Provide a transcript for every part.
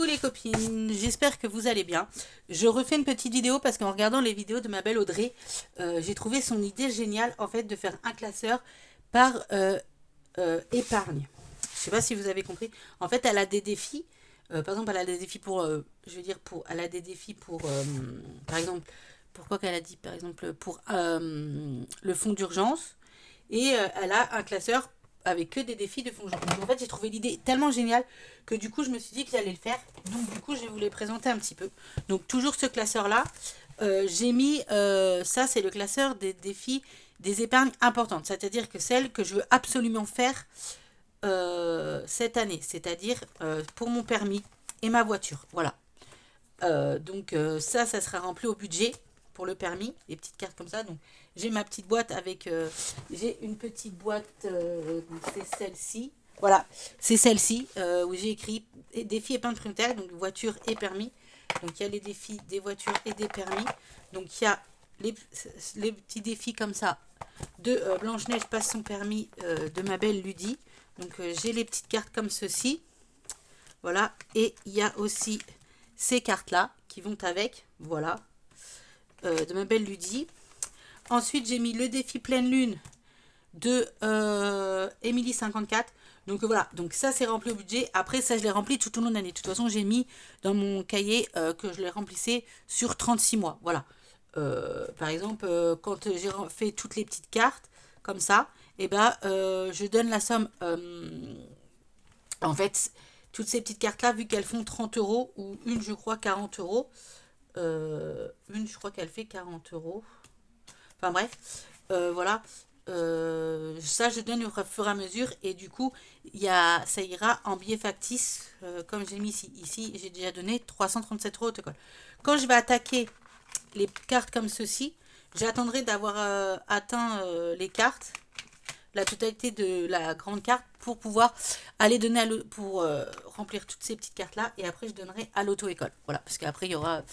les copines, j'espère que vous allez bien. Je refais une petite vidéo parce qu'en regardant les vidéos de ma belle Audrey, j'ai trouvé son idée géniale en fait de faire un classeur par épargne. Je sais pas si vous avez compris. En fait, elle a des défis. Par exemple, elle a des défis pour, je veux dire elle a des défis pour, par exemple, pourquoi qu'elle a dit, par exemple, pour le fonds d'urgence. Et elle a un classeur avec que des défis de fonds. Donc, en fait, j'ai trouvé l'idée tellement géniale que du coup, je me suis dit que j'allais le faire. Donc, du coup, je vais vous les présenter un petit peu. Donc, toujours ce classeur-là. J'ai mis, ça, c'est le classeur des défis des épargnes importantes. C'est-à-dire que celles que je veux absolument faire cette année. C'est-à-dire pour mon permis et ma voiture. Voilà. Ça sera rempli au budget pour le permis, les petites cartes comme ça. Donc j'ai ma petite boîte avec, j'ai une petite boîte, donc c'est celle-ci. Voilà, c'est celle-ci où j'ai écrit défis épingle prioritaire, donc voiture et permis. Donc il y a les défis des voitures et des permis. Donc il y a les petits défis comme ça de Blanche-Neige passe son permis de ma belle Ludie. Donc j'ai les petites cartes comme ceci. Voilà, et il y a aussi ces cartes-là qui vont avec, voilà, de ma belle Ludie. Ensuite, j'ai mis le défi pleine lune de Emily 54. Donc voilà, donc ça c'est rempli au budget. Après ça je l'ai rempli tout au long de l'année. De toute façon j'ai mis dans mon cahier que je l'ai remplissé sur 36 mois. Voilà. Par exemple, quand j'ai fait toutes les petites cartes comme ça, et ben je donne la somme. En fait, toutes ces petites cartes là, vu qu'elles font 30 euros, ou une je crois 40 euros, une je crois qu'elle fait 40 euros. Enfin bref, voilà. Ça, je donne au fur et à mesure. Et du coup, ça ira en billet factice, comme j'ai mis ici. Ici, j'ai déjà donné 337 euros au total. Quand je vais attaquer les cartes comme ceci, j'attendrai d'avoir atteint les cartes, la totalité de la grande carte, pour pouvoir aller donner pour remplir toutes ces petites cartes là. Et après, je donnerai à l'auto-école. Voilà, parce qu'après, il y aura.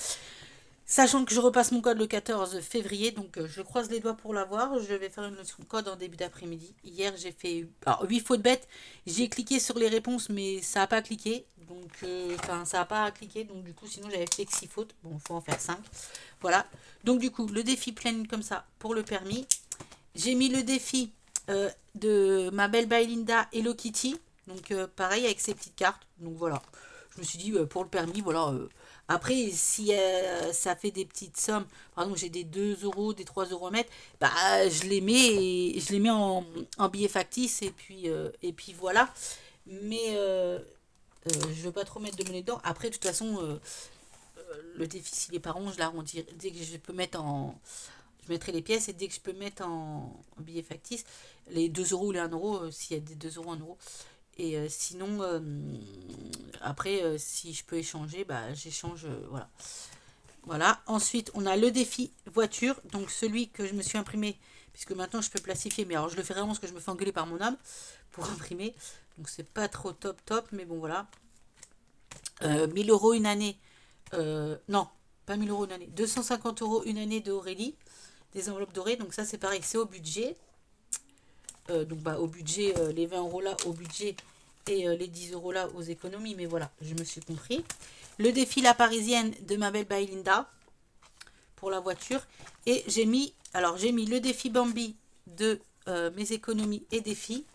Sachant que je repasse mon code le 14 février, donc je croise les doigts pour l'avoir. Je vais faire une leçon de code en début d'après-midi. Hier, j'ai fait 8 fautes bêtes. J'ai cliqué sur les réponses, mais ça n'a pas cliqué. Donc, ça n'a pas cliqué. Donc, du coup, sinon, j'avais fait que 6 fautes. Bon, il faut en faire 5. Voilà. Donc, du coup, le défi plein comme ça pour le permis. J'ai mis le défi de ma belle Bailinda Hello Kitty. Donc, pareil, avec ces petites cartes. Donc, voilà. Je me suis dit, pour le permis, voilà. Après, si ça fait des petites sommes, par exemple, j'ai des 2 euros, des 3 euros à mettre, bah, je les mets en billets factices et puis voilà. Mais je veux pas trop mettre de monnaie dedans. Après, de toute façon, le défi, s'il est pas rond, je l'arrondis. Dès que je peux mettre en. Je mettrai les pièces et dès que je peux mettre en billets factices, les 2 euros ou les 1 euro, s'il y a des 2 euros, 1 euro. Et sinon, après, si je peux échanger, bah, j'échange. Voilà. Voilà. Ensuite, on a le défi voiture. Donc, celui que je me suis imprimé, puisque maintenant je peux plastifier. Mais alors, je le fais vraiment parce que je me fais engueuler par mon homme pour imprimer. Donc, c'est pas trop top. Mais bon, voilà. 1000 euros une année. Non, pas 1000 euros une année. 250 euros une année de Aurélie. Des enveloppes dorées. Donc, ça, c'est pareil. C'est au budget. Donc bah, au budget, les 20 euros là au budget et les 10 euros là aux économies. Mais voilà, je me suis compris. Le défi La Parisienne de ma belle Bailinda pour la voiture. Et j'ai mis le défi Bambi de mes économies et défis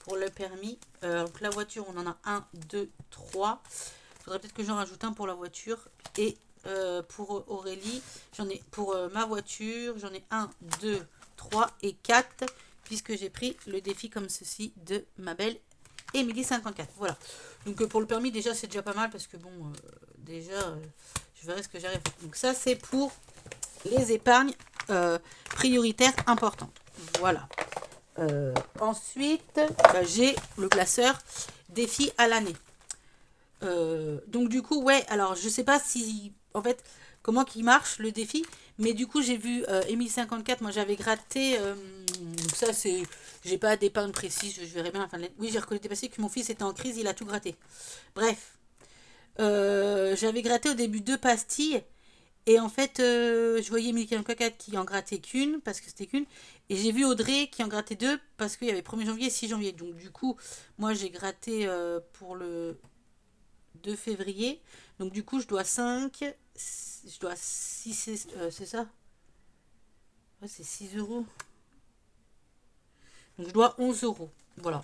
pour le permis. Donc la voiture, on en a 1, 2, 3. Il faudrait peut-être que j'en rajoute un pour la voiture. Et pour Aurélie, pour ma voiture, j'en ai 1, 2, 3 et 4 puisque j'ai pris le défi comme ceci de ma belle Émilie 54. Voilà. Donc pour le permis, déjà, c'est déjà pas mal parce que bon, déjà, je verrai ce que j'arrive à faire. Donc ça, c'est pour les épargnes prioritaires importantes. Voilà. Ensuite, bah, j'ai le classeur défi à l'année. Donc du coup, ouais, alors je sais pas si, en fait, comment qu'il marche le défi, mais du coup j'ai vu Emile 54, moi j'avais gratté, donc ça c'est, j'ai pas d'épargne précise, je verrai bien la fin de l'année. Oui, j'ai reconnu passé que mon fils était en crise, il a tout gratté. Bref, j'avais gratté au début 2 pastilles, et en fait je voyais Emile 54 qui en grattait qu'une, parce que c'était qu'une, et j'ai vu Audrey qui en grattait deux, parce qu'il y avait 1er janvier et 6 janvier, donc du coup, moi j'ai gratté pour le de février. Donc du coup, je dois 5, je dois 6, c'est ça? Ouais, c'est 6 euros. Donc je dois 11 euros. Voilà.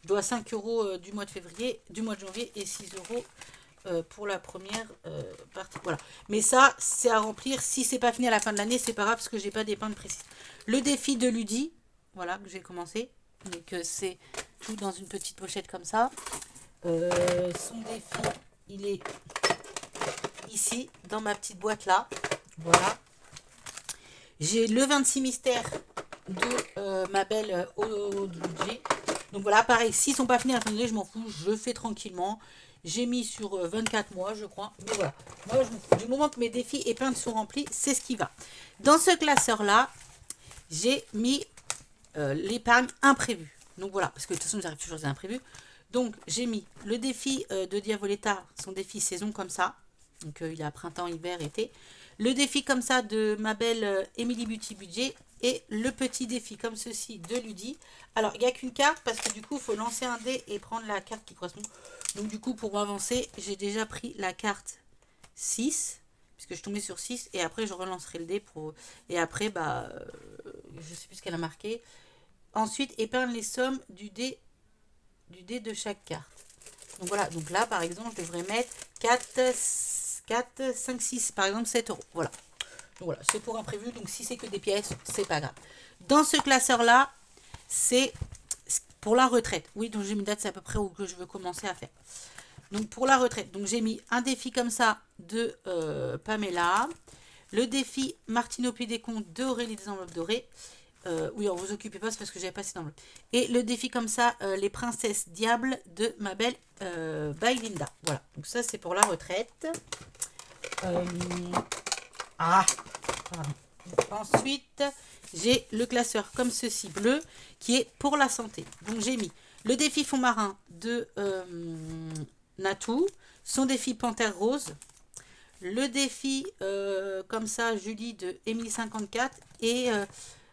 Je dois 5 euros du mois de février, du mois de janvier et 6 euros pour la première partie. Voilà. Mais ça, c'est à remplir. Si c'est pas fini à la fin de l'année, c'est pas grave parce que j'ai pas d'épingle précise. Le défi de Ludi, voilà, que j'ai commencé. Donc c'est tout dans une petite pochette comme ça. Son défi, il est ici, dans ma petite boîte là. Voilà. J'ai le 26 mystères de ma belle au budget. Donc voilà, pareil, s'ils sont pas finis à la fin de l'année, je m'en fous, je fais tranquillement. J'ai mis sur 24 mois, je crois. Mais voilà, moi, du moment que mes défis épingles sont remplis, c'est ce qui va. Dans ce classeur-là, j'ai mis l'épargne imprévue. Donc voilà, parce que de toute façon, j'arrive toujours à imprévus. Donc j'ai mis le défi de Diavoletta, son défi saison comme ça. Donc il a printemps, hiver, été. Le défi comme ça de ma belle Emily Beauty Budget. Et le petit défi comme ceci de Ludi. Alors il n'y a qu'une carte parce que du coup il faut lancer un dé et prendre la carte qui correspond. Donc du coup pour m'avancer, j'ai déjà pris la carte 6. Puisque je tombais sur 6. Et après je relancerai le dé pour... Et après je sais plus ce qu'elle a marqué. Ensuite épargne les sommes du dé de chaque carte. Donc voilà, donc là par exemple je devrais mettre 4, 5, 6, par exemple 7 euros. Voilà. Donc voilà, c'est pour imprévu, donc si c'est que des pièces, c'est pas grave. Dans ce classeur-là, c'est pour la retraite. Oui, donc j'ai mis une date, c'est à peu près où que je veux commencer à faire. Donc pour la retraite, donc j'ai mis un défi comme ça de Pamela, le défi Martine au pied des comptes de Aurélie des enveloppes dorées. Oui, alors vous occupez pas, c'est parce que j'avais pas assez d'enveloppes. Et le défi comme ça, les princesses diables de ma belle by Linda. Voilà, donc ça c'est pour la retraite. Pardon. Ensuite, j'ai le classeur comme ceci bleu qui est pour la santé. Donc j'ai mis le défi fond marin de Natou, son défi panthère rose, le défi comme ça Julie de Emily 54 et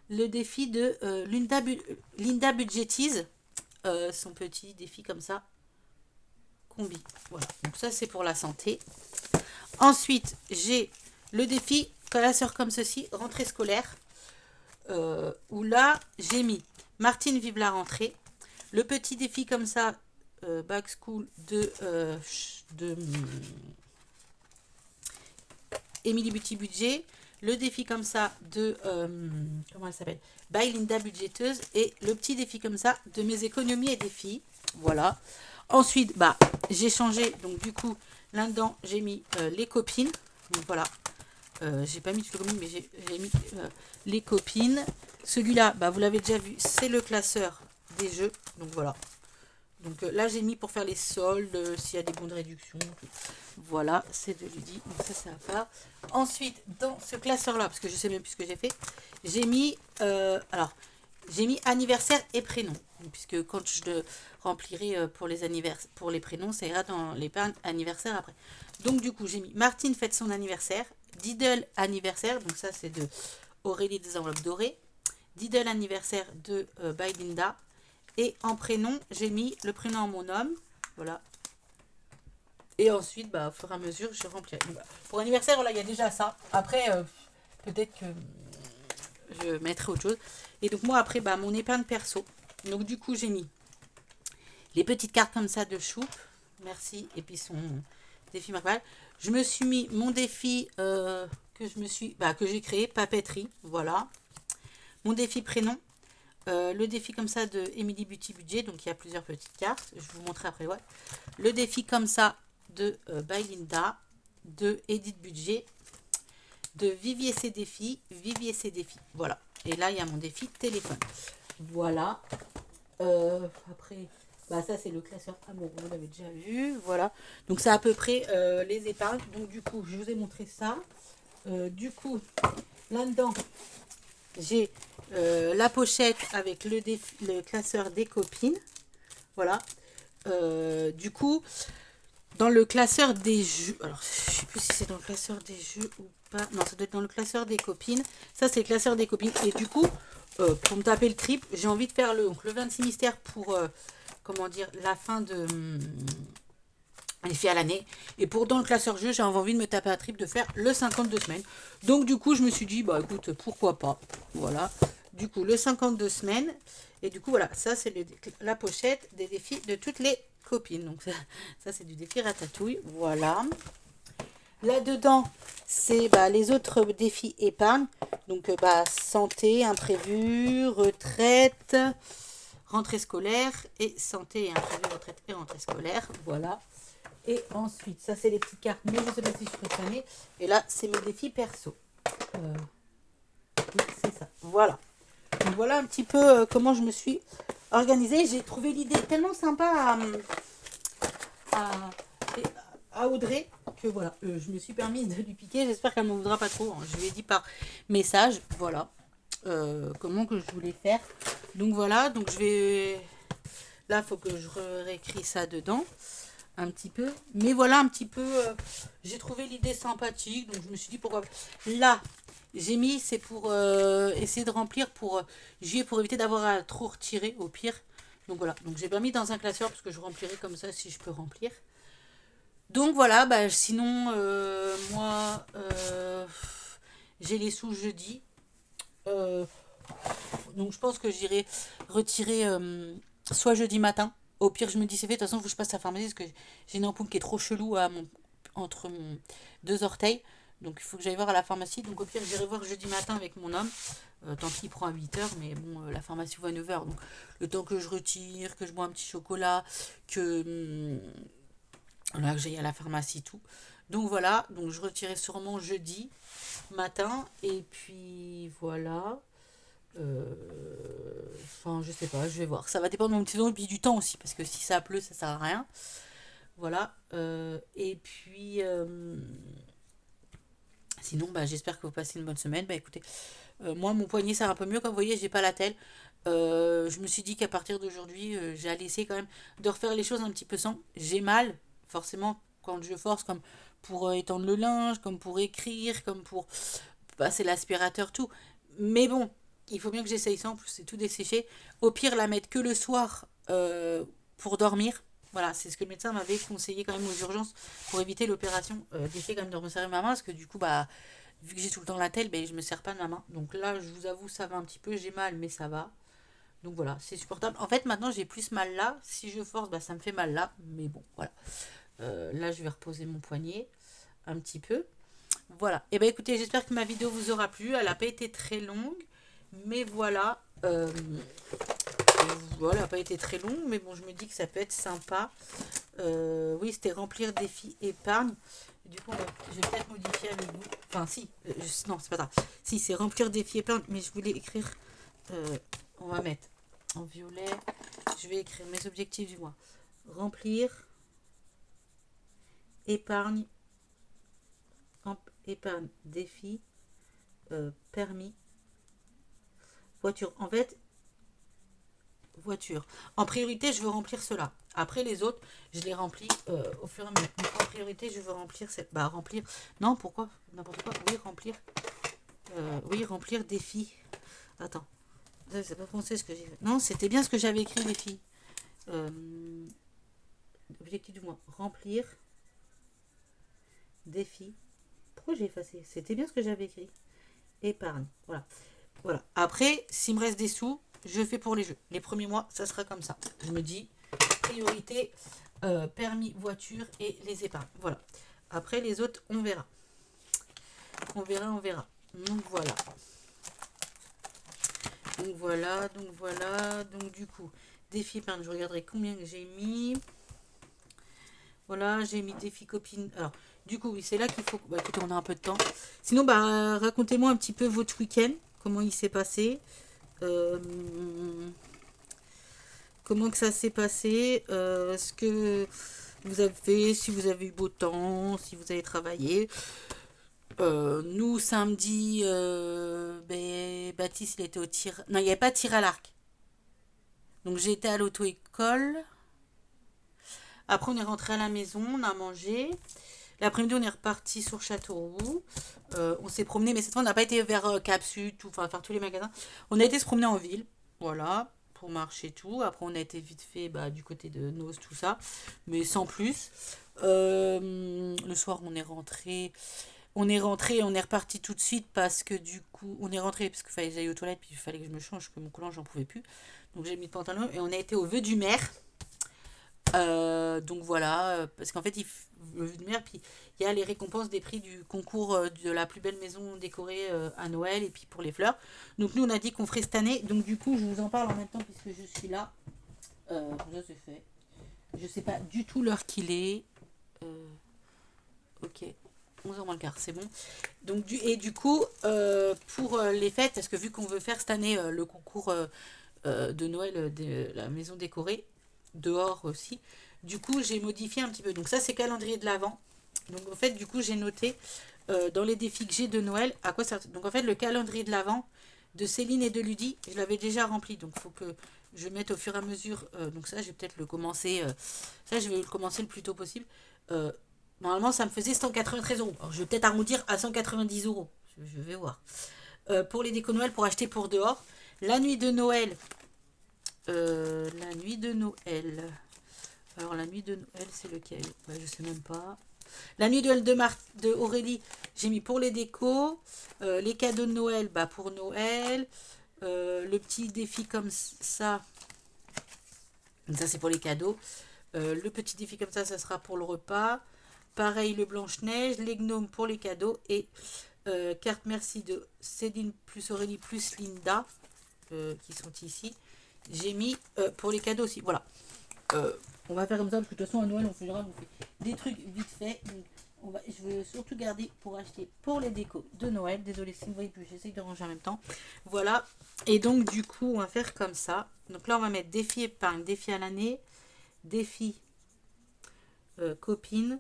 le défi de Linda Budgetise, son petit défi comme ça combi. Voilà, donc ça c'est pour la santé. Ensuite, j'ai le défi classeur comme ceci, rentrée scolaire, où là, j'ai mis Martine vive la rentrée, le petit défi comme ça, back school de Emily Beauty Budget, le défi comme ça de, comment elle s'appelle, by Linda Budgeteuse, et le petit défi comme ça de mes économies et défis. Voilà. Ensuite, j'ai changé, donc du coup, là-dedans, j'ai mis les copines. Donc voilà. J'ai pas mis toutes les copines, mais j'ai mis les copines. Celui-là, vous l'avez déjà vu, c'est le classeur des jeux. Donc voilà. Donc là, j'ai mis pour faire les soldes, s'il y a des bons de réduction. Voilà, c'est de Ludi. Donc ça, c'est à part. Ensuite, dans ce classeur-là, parce que je sais même plus ce que j'ai fait, j'ai mis... j'ai mis anniversaire et prénom. Puisque quand je le remplirai pour les prénoms, ça ira dans l'épargne anniversaire après. Donc du coup, j'ai mis Martine fête son anniversaire. Diddle anniversaire. Donc ça, c'est de Aurélie des enveloppes dorées. Diddle anniversaire de by Linda. Et en prénom, j'ai mis le prénom de mon homme. Voilà. Et ensuite, au fur et à mesure, je remplis. Pour anniversaire, voilà, il y a déjà ça. Après, peut-être que je mettrai autre chose. Et donc moi, après, mon épargne perso. Donc du coup, j'ai mis les petites cartes comme ça de choupe. Merci. Et puis son défi marquable. Je me suis mis mon défi que j'ai créé, papeterie. Voilà. Mon défi prénom. Le défi comme ça de Emily Beauty Budget. Donc il y a plusieurs petites cartes. Je vous montrerai après. Ouais. Le défi comme ça de by Linda. De Edith Budget. De Vivier ses défis. Vivier ses défis. Voilà. Et là, il y a mon défi téléphone. Voilà. Après, ça c'est le classeur amour, vous l'avez déjà vu. Voilà. Donc c'est à peu près les épargnes. Donc du coup, je vous ai montré ça. Du coup, là-dedans, j'ai la pochette avec le classeur des copines. Voilà. Du coup, dans le classeur des jeux, alors je sais plus si c'est dans le classeur des jeux ou pas. Non, ça doit être dans le classeur des copines. Ça, c'est le classeur des copines. Et du coup, pour me taper le triple, j'ai envie de faire le 26 mystères pour comment dire, la fin de les filles à l'année. Et pour dans le classeur jeu, j'avais envie de me taper à trip de faire le 52 semaines. Donc du coup, je me suis dit, bah écoute, pourquoi pas. Voilà. Du coup, le 52 semaines. Et du coup, voilà, ça c'est la pochette des défis de toutes les copines. Donc ça c'est du défi ratatouille. Voilà. Là-dedans, c'est les autres défis épargne. Donc santé, imprévu, retraite, rentrée scolaire et santé et imprévu, retraite et rentrée scolaire. Voilà. Et ensuite, ça c'est les petites cartes, mais je ne sais pas si je ferai cette année. Et là, c'est mes défis perso. Oui, c'est ça. Voilà. Donc voilà un petit peu comment je me suis organisée. J'ai trouvé l'idée tellement sympa à Audrey que voilà, je me suis permise de lui piquer. J'espère qu'elle ne me voudra pas trop. Je lui ai dit par message, voilà, comment que je voulais faire. Donc voilà, donc je vais... Là, il faut que je réécris ça dedans. Un petit peu, mais voilà un petit peu j'ai trouvé l'idée sympathique, donc je me suis dit pourquoi là j'ai mis, c'est pour essayer de remplir pour juillet, pour éviter d'avoir à trop retirer au pire. Donc voilà, donc j'ai pas mis dans un classeur parce que je remplirai comme ça si je peux remplir. Donc voilà, sinon moi j'ai les sous jeudi, donc je pense que j'irai retirer soit jeudi matin. Au pire, je me dis, c'est fait. De toute façon, il faut que je passe à la pharmacie parce que j'ai une ampoule qui est trop chelou entre mon deux orteils. Donc, il faut que j'aille voir à la pharmacie. Donc, au pire, j'irai voir jeudi matin avec mon homme. Tant pis, il prend à 8h. Mais bon, la pharmacie ouvre à 9h. Donc, le temps que je retire, que je bois un petit chocolat, que j'aille à la pharmacie, tout. Donc, voilà. Donc, je retirerai sûrement jeudi matin. Et puis, voilà. Enfin, je sais pas, je vais voir. Ça va dépendre de mon petit saison et puis du temps aussi, parce que si ça pleut, ça sert à rien. Voilà. Et puis, sinon, j'espère que vous passez une bonne semaine. Écoutez, moi, mon poignet, ça va un peu mieux. Comme vous voyez, j'ai pas la telle. Je me suis dit qu'à partir d'aujourd'hui, j'allais essayer quand même de refaire les choses un petit peu sans. J'ai mal, forcément, quand je force, comme pour étendre le linge, comme pour écrire, comme pour passer l'aspirateur, tout. Mais bon, il faut bien que j'essaye ça, en plus c'est tout desséché. Au pire, la mettre que le soir pour dormir. Voilà, c'est ce que le médecin m'avait conseillé quand même aux urgences pour éviter l'opération. D'essayer quand même de me serrer ma main, parce que du coup, vu que j'ai tout le temps la telle, je me serre pas de ma main. Donc là, je vous avoue, ça va un petit peu, j'ai mal, mais ça va. Donc voilà, c'est supportable. En fait, maintenant, j'ai plus mal là. Si je force, ça me fait mal là. Mais bon, voilà. Là, je vais reposer mon poignet un petit peu. Voilà. Et écoutez, j'espère que ma vidéo vous aura plu. Elle n'a pas été très longue. Mais voilà. Voilà, elle n'a pas été très longue. Mais bon, je me dis que ça peut être sympa. Oui, c'était remplir défi épargne. Du coup, je vais peut-être modifier avec vous. Enfin, si. Non, c'est pas grave. Si, c'est remplir défi épargne. Mais je voulais écrire. On va mettre en violet. Je vais écrire mes objectifs du mois. Remplir épargne. Épargne défi. Permis. Voiture. En fait, voiture. En priorité, je veux remplir cela. Après, les autres, je les remplis au fur et à mesure. Donc, en priorité, je veux remplir cette... remplir... Non, pourquoi? N'importe quoi. Oui, remplir... oui, remplir défi. Attends. C'est pas français ce que j'ai fait. Non, c'était bien ce que j'avais écrit, les filles. Objectif du mois. Remplir défi. Pourquoi j'ai effacé? C'était bien ce que j'avais écrit. Épargne. Voilà. Voilà. Après, s'il me reste des sous, je fais pour les jeux. Les premiers mois, ça sera comme ça. Je me dis, priorité, permis, voiture et les épargnes. Voilà. Après, les autres, on verra. On verra, on verra. Donc, voilà. Donc, voilà, donc, voilà. Donc, du coup, défi épargne, je regarderai combien que j'ai mis. Voilà, j'ai mis défi copine. Alors, du coup, oui, c'est là qu'il faut... écoutez, on a un peu de temps. Sinon, racontez-moi un petit peu votre week-end. Comment il s'est passé. Comment que ça s'est passé. Ce que vous avez fait. Si vous avez eu beau temps. Si vous avez travaillé. Nous, samedi, Baptiste, il était au tir... Non, il n'y avait pas de tir à l'arc. Donc, j'ai été à l'auto-école. Après, on est rentré à la maison, on a mangé. L'après-midi, on est reparti sur Châteauroux. On s'est promené, mais cette fois, on n'a pas été vers Cap Sud, enfin, faire tous les magasins. On a été se promener en ville, voilà, pour marcher et tout. Après, on a été vite fait du côté de Noz, tout ça, mais sans plus. Le soir, on est rentré, on est reparti tout de suite parce que du coup, on est rentré parce qu'il fallait que j'aille aux toilettes, puis il fallait que je me change, que mon collant, j'en pouvais plus. Donc j'ai mis le pantalon et on a été au vœu du maire. Donc voilà, parce qu'en fait, le vœu du maire, puis il y a les récompenses des prix du concours de la plus belle maison décorée à Noël et puis pour les fleurs. Donc nous, on a dit qu'on ferait cette année. Donc du coup, je vous en parle en même temps puisque je suis là. Ça c'est fait. Je sais pas du tout l'heure qu'il est. Ok. 11h moins le quart, c'est bon. Donc, du coup, pour les fêtes, parce que vu qu'on veut faire cette année le concours de Noël de la maison décorée, dehors aussi, du coup, j'ai modifié un petit peu. Donc, ça, c'est calendrier de l'Avent. Donc, en fait, du coup, j'ai noté dans les défis que j'ai de Noël à quoi ça. Donc, en fait, le calendrier de l'Avent de Céline et de Ludie, je l'avais déjà rempli. Donc, il faut que je mette au fur et à mesure. Donc, ça, je vais peut-être le commencer. Ça, je vais le commencer le plus tôt possible. Euh, Normalement, ça me faisait 193 euros. Alors, je vais peut-être arrondir à 190 euros. Je vais voir. Pour les déco Noël, pour acheter pour dehors. La nuit de Noël. La nuit de Noël. Alors, la nuit de Noël, c'est lequel? Je sais même pas. La nuit de Noël de Aurélie, j'ai mis pour les décos. Les cadeaux de Noël, pour Noël. Le petit défi comme ça. Ça, c'est pour les cadeaux. Le petit défi comme ça sera pour le repas. Pareil, le Blanche-Neige, les gnomes pour les cadeaux et carte merci de Céline plus Aurélie plus Linda qui sont ici. J'ai mis pour les cadeaux aussi. Voilà. On va faire comme ça parce que de toute façon à Noël on fait des trucs vite fait. Donc je veux surtout garder pour acheter pour les décos de Noël. Désolé si vous voyez plus, j'essaye de ranger en même temps. Voilà. Et donc du coup on va faire comme ça. Donc là on va mettre défi épargne, défi à l'année, défi copine.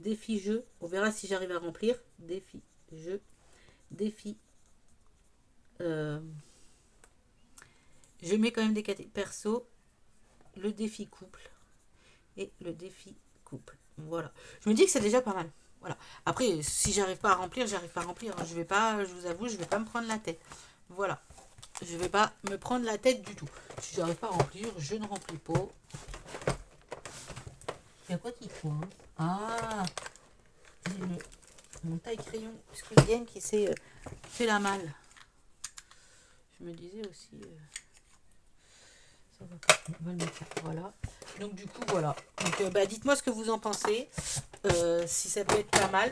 Défi jeu, on verra si j'arrive à remplir. Défi jeu, défi. Je mets quand même des catégories perso, le défi couple et le défi couple. Voilà. Je me dis que c'est déjà pas mal. Voilà. Après, si j'arrive pas à remplir, j'arrive pas à remplir. Je vais pas, je vous avoue, je vais pas me prendre la tête. Voilà. Je vais pas me prendre la tête du tout. Si j'arrive pas à remplir, je ne remplis pas. Il y a quoi qui coince? Ah, mon taille crayon Squid Game qui s'est fait la malle. Je me disais aussi ça va pas, on va le mettre là. Voilà. Donc du coup voilà. Donc dites-moi ce que vous en pensez. Si ça peut être pas mal.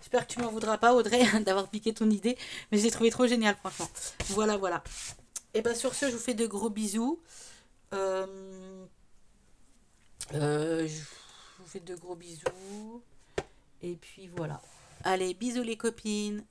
J'espère que tu m'en voudras pas Audrey d'avoir piqué ton idée. Mais je l'ai trouvé trop génial franchement. Voilà. Et sur ce je vous fais de gros bisous. Je vous fais de gros bisous. Et puis voilà. Allez, bisous les copines.